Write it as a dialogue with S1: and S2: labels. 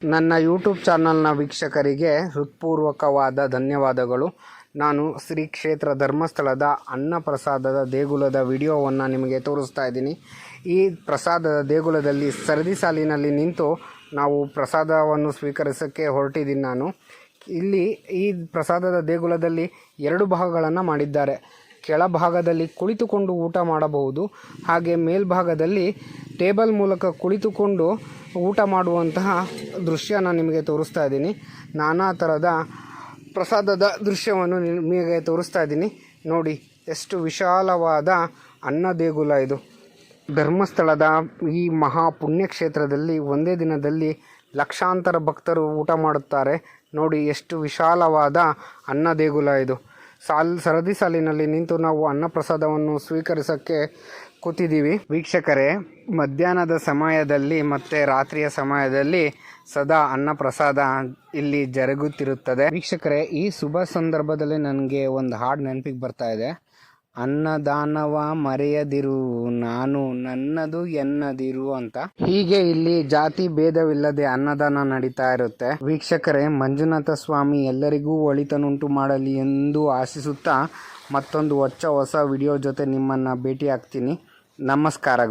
S1: ನನ್ನ ಯೂಟ್ಯೂಬ್ ಚಾನಲ್ನ ವೀಕ್ಷಕರಿಗೆ ಹೃತ್ಪೂರ್ವಕವಾದ ಧನ್ಯವಾದಗಳು. ನಾನು ಶ್ರೀ ಕ್ಷೇತ್ರ ಧರ್ಮಸ್ಥಳದ ಅನ್ನಪ್ರಸಾದದ ದೇಗುಲದ ವಿಡಿಯೋವನ್ನು ನಿಮಗೆ ತೋರಿಸ್ತಾ ಇದ್ದೀನಿ. ಈ ಪ್ರಸಾದದ ದೇಗುಲದಲ್ಲಿ ಸರದಿ ಸಾಲಿನಲ್ಲಿ ನಿಂತು ನಾವು ಪ್ರಸಾದವನ್ನು ಸ್ವೀಕರಿಸೋಕ್ಕೆ ಹೊರಟಿದ್ದೀನಿ. ನಾನು ಇಲ್ಲಿ ಈ ಪ್ರಸಾದದ ದೇಗುಲದಲ್ಲಿ 2 ಭಾಗಗಳನ್ನು ಮಾಡಿದ್ದಾರೆ. ಕೆಳಭಾಗದಲ್ಲಿ ಕುಳಿತುಕೊಂಡು ಊಟ ಮಾಡಬಹುದು, ಹಾಗೆ ಮೇಲ್ಭಾಗದಲ್ಲಿ ಟೇಬಲ್ ಮೂಲಕ ಕುಳಿತುಕೊಂಡು ಊಟ ಮಾಡುವಂತಹ ದೃಶ್ಯ ನಾನು ನಿಮಗೆ ತೋರಿಸ್ತಾ ಇದ್ದೀನಿ. ನಾನಾ ಥರದ ಪ್ರಸಾದದ ದೃಶ್ಯವನ್ನು ನಿಮಗೆ ತೋರಿಸ್ತಾ ಇದ್ದೀನಿ. ನೋಡಿ, ಎಷ್ಟು ವಿಶಾಲವಾದ ಅನ್ನ ದೇಗುಲ ಇದು. ಧರ್ಮಸ್ಥಳದ ಈ ಮಹಾ ಪುಣ್ಯಕ್ಷೇತ್ರದಲ್ಲಿ ಒಂದೇ ದಿನದಲ್ಲಿ ಲಕ್ಷಾಂತರ ಭಕ್ತರು ಊಟ ಮಾಡುತ್ತಾರೆ. ನೋಡಿ, ಎಷ್ಟು ವಿಶಾಲವಾದ ಅನ್ನ ದೇಗುಲ ಇದು. ಸರದಿ ಸಾಲಿನಲ್ಲಿ ನಿಂತು ನಾವು ಅನ್ನಪ್ರಸಾದವನ್ನು ಸ್ವೀಕರಿಸೋಕ್ಕೆ ಕೂತಿದ್ದೀವಿ. ವೀಕ್ಷಕರೇ, ಮಧ್ಯಾಹ್ನದ ಸಮಯದಲ್ಲಿ ಮತ್ತು ರಾತ್ರಿಯ ಸಮಯದಲ್ಲಿ ಸದಾ ಅನ್ನಪ್ರಸಾದ ಇಲ್ಲಿ ಜರುಗುತ್ತಿರುತ್ತದೆ. ವೀಕ್ಷಕರೇ, ಈ ಶುಭ ಸಂದರ್ಭದಲ್ಲಿ ನನಗೆ ಒಂದು ಹಾಡು ನೆನಪಿಗೆ ಬರ್ತಾ ಇದೆ. ಅನ್ನದಾನವ ಮರೆಯದಿರು, ನಾನು ನನ್ನದು ಎನ್ನದಿರು ಅಂತ. ಹೀಗೆ ಇಲ್ಲಿ ಜಾತಿ ಭೇದವಿಲ್ಲದೆ ಅನ್ನದಾನ ನಡೀತಾ ಇರುತ್ತೆ. ವೀಕ್ಷಕರೇ, ಮಂಜುನಾಥ ಸ್ವಾಮಿ ಎಲ್ಲರಿಗೂ ಒಳಿತನುಂಟು ಮಾಡಲಿ ಎಂದು ಆಶಿಸುತ್ತಾ ಮತ್ತೊಂದು ಹೊಸ ವಿಡಿಯೋ ಜೊತೆ ನಿಮ್ಮನ್ನು ಭೇಟಿ ಆಗ್ತೀನಿ. ನಮಸ್ಕಾರಗಳು.